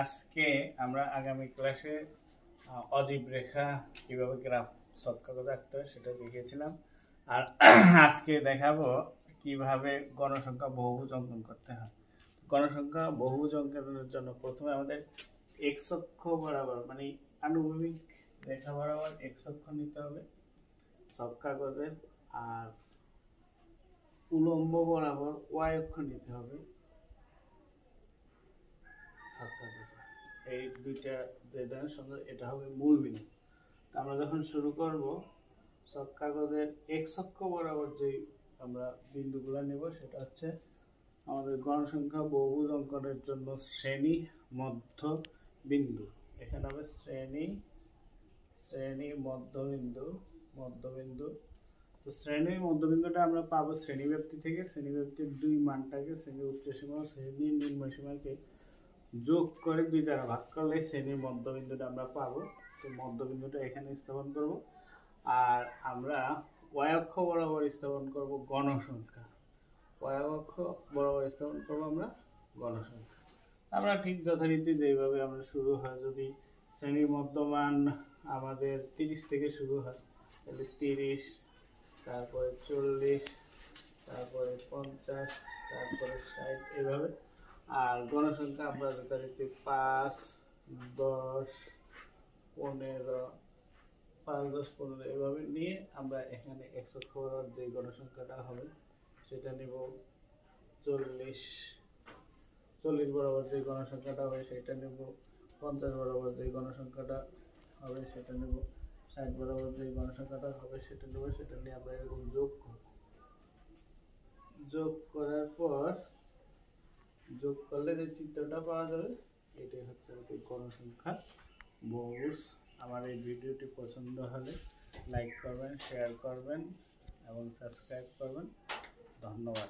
আজকে আমরা আগামী ক্লাসে অজীব রেখা কিভাবে গ্রাফ ছক্কাগজ আঁকতে হয় সেটা দেখিয়েছিলাম। আর আজকে দেখাবো কিভাবে গণসংখ্যা বহুভুজ অঙ্কন করতে হয়। গণসংখ্যা বহুভুজ অঙ্কনের জন্য প্রথমে আমাদের এক্স অক্ষ বরাবর মানে আনুভূমিক রেখা বরাবর এক্স অক্ষ নিতে হবে ছক্কাগজের, আর উলম্ব বরাবর ওয়াই অক্ষ নিতে হবে ছক্কাগজের। এই দুইটা যেটার সঙ্গে এটা হবে মূল বিন্দু। তো আমরা যখন শুরু করব ছক্কাগজের এক্স অক্ষ বরাবর যে আমরা বিন্দুগুলো নেব সেটা হচ্ছে আমাদের গণসংখ্যা বহুভুজ অঙ্কনের জন্য শ্রেণী মধ্য বিন্দু। এখানে হবে শ্রেণী মধ্যবিন্দু। তো শ্রেণীর মধ্যবিন্দুটা আমরা পাবো শ্রেণীব্যাপ্তি থেকে। শ্রেণীব্যাপ্তির দুই মানটাকে শ্রেণীর উচ্চসীমা ও শ্রেণীর নিম্নসীমাকে যোগ করে 2 দ্বারা ভাগ করলে শ্রেণীর মধ্যবিন্দুটা আমরা পাবো। তো মধ্যবিন্দুটা এখানে স্থাপন করব, আর আমরা ওয়াই অক্ষ বরাবর স্থাপন করব গণসংখ্যা। ওয়াই অক্ষ বরাবর স্থাপন করব আমরা গণসংখ্যা। আমরা ঠিক যথারীতি যেভাবে আমরা শুরু হয়, যদি শ্রেণীর মধ্যমান আমাদের 30 থেকে শুরু হয় তাহলে 30, তারপরে 40, তারপরে 50, তারপরে 60 এভাবে। আর গণসংখ্যা আমরা যথারীতি 5, 10, 15, 5, 10, 15 এভাবে নিয়ে আমরা এখানে এক্স অক্ষ বরাবর যে গণসংখ্যাটা হবে সেটা নিব 40 বরাবর যে গণসংখ্যাটা হবে সেটা নেব, 50 বরাবর যে গণসংখ্যাটা হবে সেটা নেব, 60 বরাবর যে গণসংখ্যাটা হবে সেটা নেব। সেটা নিয়ে আমরা এরকম যোগ করব। যোগ করার পর যোগ করলে যে চিত্রটা পাওয়া যাবে এটাই হচ্ছে গণসংখ্যা বহুভুজ। আমার এই ভিডিওটি পছন্দ হলে লাইক করবেন, শেয়ার করবেন এবং সাবস্ক্রাইব করবেন। ধন্যবাদ।